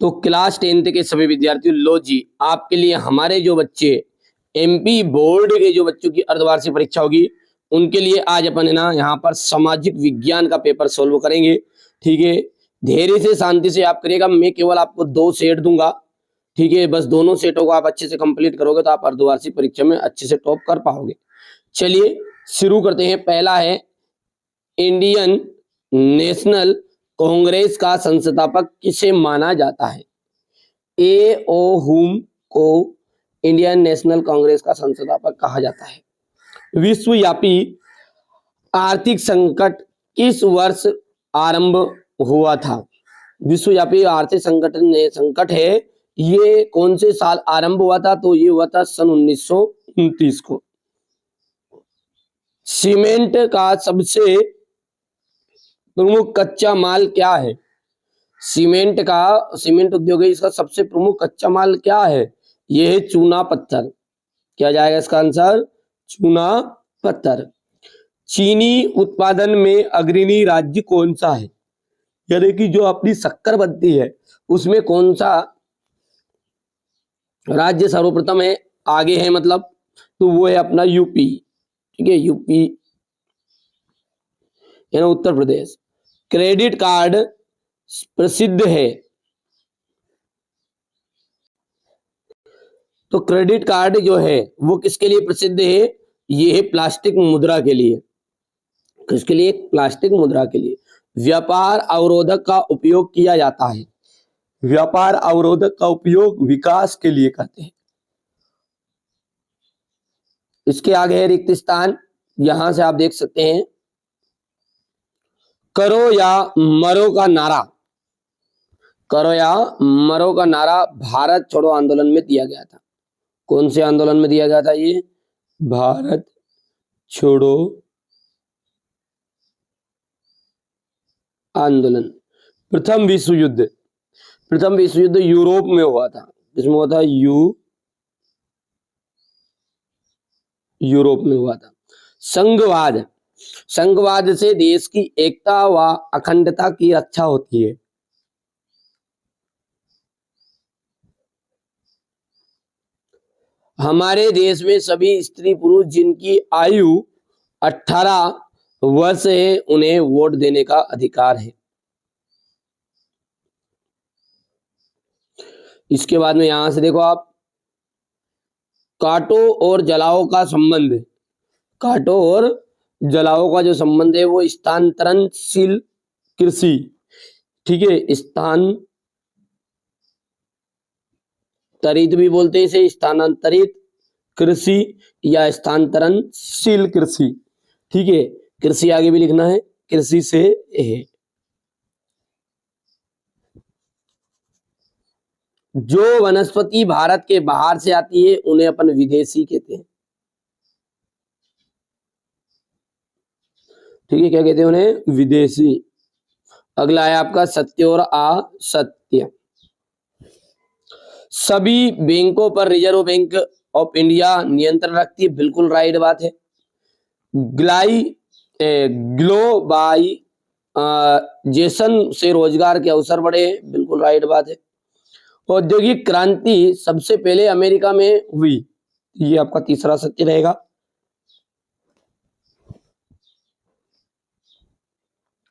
तो class 10th के सभी विद्यार्थियों, लो जी, आपके लिए हमारे जो बच्चे एमपी बोर्ड के जो बच्चों की अर्धवार्षिक परीक्षा होगी उनके लिए आज अपन है ना यहाँ पर सामाजिक विज्ञान का पेपर सोल्व करेंगे। ठीक है, धैर्य से शांति से आप करिएगा। मैं केवल आपको 2 सेट दूंगा। ठीक है, बस दोनों सेटों को आप अच्छे से कंप्लीट करोगे तो आप अर्धवार्षिक परीक्षा में अच्छे से टॉप कर पाओगे। चलिए शुरू करते हैं। पहला है, इंडियन नेशनल कांग्रेस का संस्थापक किसे माना जाता है? ए ओ हुम को इंडियन नेशनल कांग्रेस का संस्थापक कहा जाता है। विश्वव्यापी आर्थिक संकट किस वर्ष आरंभ हुआ था? विश्वव्यापी आर्थिक संकट है, ये कौन से साल आरंभ हुआ था? तो ये हुआ था सन 1929 को। सीमेंट का सबसे प्रमुख कच्चा माल क्या है? सीमेंट उद्योग है, इसका सबसे प्रमुख कच्चा माल क्या है? यह है चूना पत्थर। क्या जाएगा इसका आंसर? चूना पत्थर। चीनी उत्पादन में अग्रणी राज्य कौन सा है? यानी कि जो अपनी शक्कर बनती है उसमें कौन सा राज्य सर्वप्रथम है, आगे है मतलब, तो वो है अपना यूपी। ठीक है, यूपी यानी उत्तर प्रदेश। क्रेडिट कार्ड प्रसिद्ध है, तो क्रेडिट कार्ड जो है वो किसके लिए प्रसिद्ध है? ये है प्लास्टिक मुद्रा के लिए। किसके लिए? प्लास्टिक मुद्रा के लिए। व्यापार अवरोधक का उपयोग किया जाता है। व्यापार अवरोधक का उपयोग विकास के लिए करते हैं। इसके आगे है रिक्त स्थान, यहां से आप देख सकते हैं। करो या मरो का नारा, करो या मरो का नारा भारत छोड़ो आंदोलन में दिया गया था। कौन से आंदोलन में दिया गया था? ये भारत छोड़ो आंदोलन। प्रथम विश्व युद्ध यूरोप में हुआ था। जिसमें हुआ था यूरोप में हुआ था। संघवाद से देश की एकता व अखंडता की रक्षा होती है। हमारे देश में सभी स्त्री पुरुष जिनकी आयु 18 वर्ष है उन्हें वोट देने का अधिकार है। इसके बाद में यहां से देखो आप, काटो और जलाओ का संबंध। काटो और जलाओ का जो संबंध है वो स्थानांतरणशील कृषि। ठीक है, स्थानांतरित भी बोलते हैं इसे, स्थानांतरित कृषि या स्थानांतरणशील कृषि। ठीक है, कृषि आगे भी लिखना है, कृषि से है। जो वनस्पति भारत के बाहर से आती है उन्हें अपन विदेशी कहते हैं। ठीक है, क्या कहते हैं उन्हें? विदेशी। अगला है आपका सत्य और असत्य। सभी बैंकों पर रिजर्व बैंक ऑफ इंडिया नियंत्रण रखती है। बिल्कुल राइट बात है। ग्लोबलाइजेशन से रोजगार के अवसर बढ़े हैं। बिल्कुल राइट बात है। औद्योगिक क्रांति सबसे पहले अमेरिका में हुई। ये आपका तीसरा सत्य रहेगा।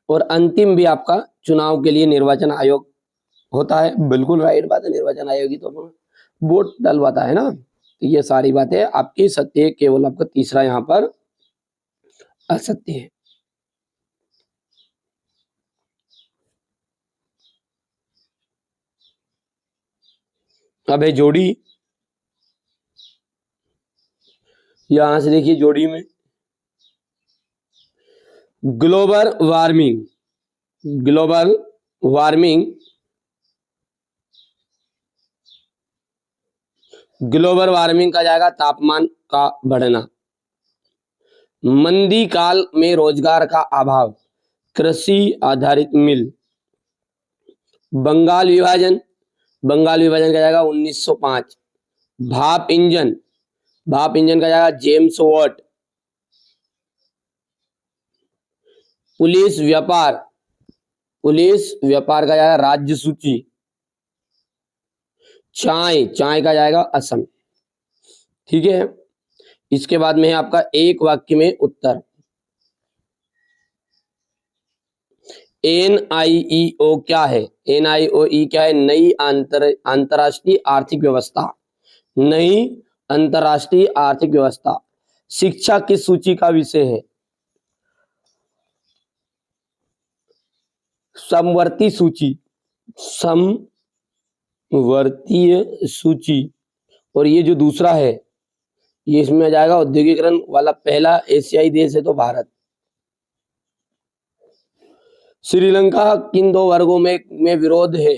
और अंतिम भी आपका चुनाव के लिए निर्वाचन आयोग होता है। बिल्कुल राइट बात है, निर्वाचन आयोग ही तो वोट डलवाता है ना। तो ये सारी बातें आपकी सत्य है, केवल आपका तीसरा यहाँ पर असत्य है। अब है जोड़ी। यहां से देखिए जोड़ी में ग्लोबल वार्मिंग का जाएगा तापमान का बढ़ना। मंदी काल में रोजगार का अभाव, कृषि आधारित मिल। बंगाल विभाजन का जाएगा 1905। भाप इंजन का जाएगा जेम्स वॉट। पुलिस व्यापार का जाएगा राज्य सूची। चाय, चाय का जाएगा असम। ठीक है, इसके बाद में है आपका एक वाक्य में उत्तर। NIEO क्या है? NIOE क्या है? नई अंतरराष्ट्रीय आर्थिक व्यवस्था। नई अंतरराष्ट्रीय आर्थिक व्यवस्था। शिक्षा किस सूची का विषय है? समवर्ती सूची, समवर्तीय सूची। और ये जो दूसरा है ये इसमें आ जाएगा औद्योगिकरण वाला। पहला एशियाई देश है तो भारत। श्रीलंका किन दो वर्गों में विरोध है?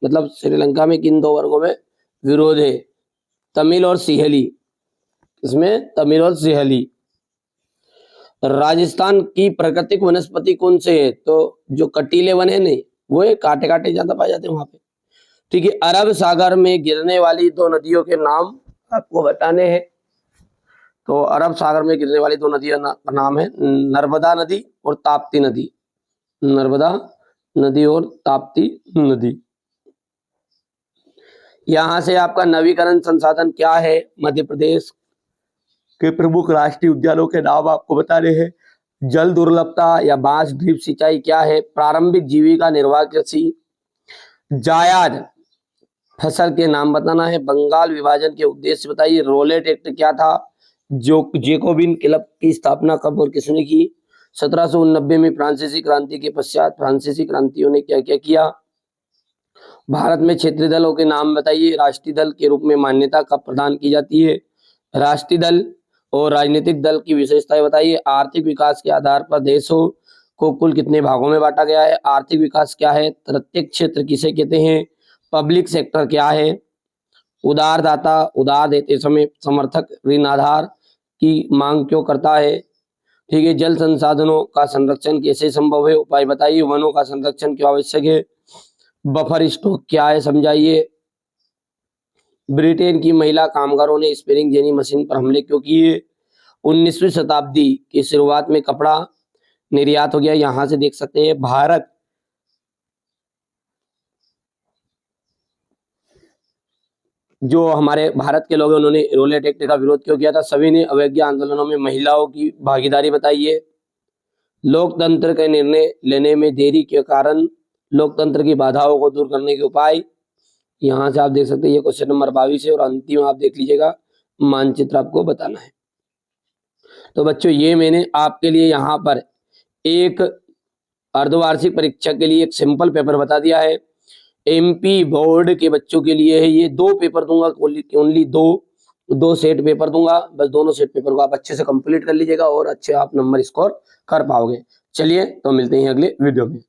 मतलब श्रीलंका में किन दो वर्गों में विरोध है? तमिल और सिंहली। इसमें तमिल और सिंहली। राजस्थान की प्राकृतिक वनस्पति कौन से है? तो जो कटीले वन है नहीं, वो है, कांटे कांटे ज्यादा पाए जाते हैं वहां पे। ठीक है, अरब सागर में गिरने वाली दो नदियों के नाम आपको बताने हैं। तो अरब सागर में गिरने वाली दो नदियों का नाम है नर्मदा नदी और ताप्ती नदी। नर्मदा नदी और ताप्ती नदी। यहां से आपका नवीकरण संसाधन क्या है? मध्य प्रदेश के प्रमुख राष्ट्रीय उद्यानों के नाम आपको बताने हैं। जल दुर्लभता या बांस ड्रिप सिंचाई क्या है? प्रारंभिक जीविका निर्वाह कृषि। जायद फसल के नाम बताना है। बंगाल विभाजन के उद्देश्य बताइए। रोलेट एक्ट क्या था? जो जेकोबिन क्लब की स्थापना कब और किसने की? 1789 में। फ्रांसीसी क्रांति के पश्चात फ्रांसीसी क्रांतियों ने क्या क्या किया? भारत में क्षेत्रीय दलों के नाम बताइए। राष्ट्रीय दल के रूप में मान्यता कब प्रदान की जाती है? राष्ट्रीय दल और राजनीतिक दल की विशेषताएं बताइए। आर्थिक विकास के आधार पर देशों को कुल कितने भागों में बांटा गया है? आर्थिक विकास क्या है? प्रत्येक क्षेत्र किसे कहते हैं? पब्लिक सेक्टर क्या है? उदारदाता उधार देते समय समर्थक ऋण आधार की मांग क्यों करता है? ठीक है, जल संसाधनों का संरक्षण कैसे संभव है? उपाय बताइए। वनों का संरक्षण क्यों आवश्यक है? बफर स्टॉक क्या है समझाइए। ब्रिटेन की महिला कामगारों ने स्पिनिंग जेनी मशीन पर हमले क्यों किए? 19वीं शताब्दी की शुरुआत में कपड़ा निर्यात हो गया। यहां से देख सकते हैं भारत जो हमारे भारत के लोग हैं उन्होंने रोलेट एक्ट का विरोध क्यों किया था? सभी ने अवज्ञा आंदोलनों में महिलाओं की भागीदारी बताइए। लोकतंत्र के निर्णय लेने में देरी के कारण लोकतंत्र की बाधाओं को दूर करने के उपाय। यहाँ से आप देख सकते हैं ये क्वेश्चन नंबर 22 है और अंतिम आप देख लीजिएगा मानचित्र आपको बताना है। तो बच्चों ये मैंने आपके लिए यहाँ पर एक अर्धवार्षिक परीक्षा के लिए एक सिंपल पेपर बता दिया है। एमपी बोर्ड के बच्चों के लिए है ये। 2 पेपर दूंगा, ओनली दो सेट पेपर दूंगा। बस दोनों सेट पेपर को आप अच्छे से कंप्लीट कर लीजिएगा और अच्छे आप नंबर स्कोर कर पाओगे। चलिए तो मिलते हैं अगले वीडियो में।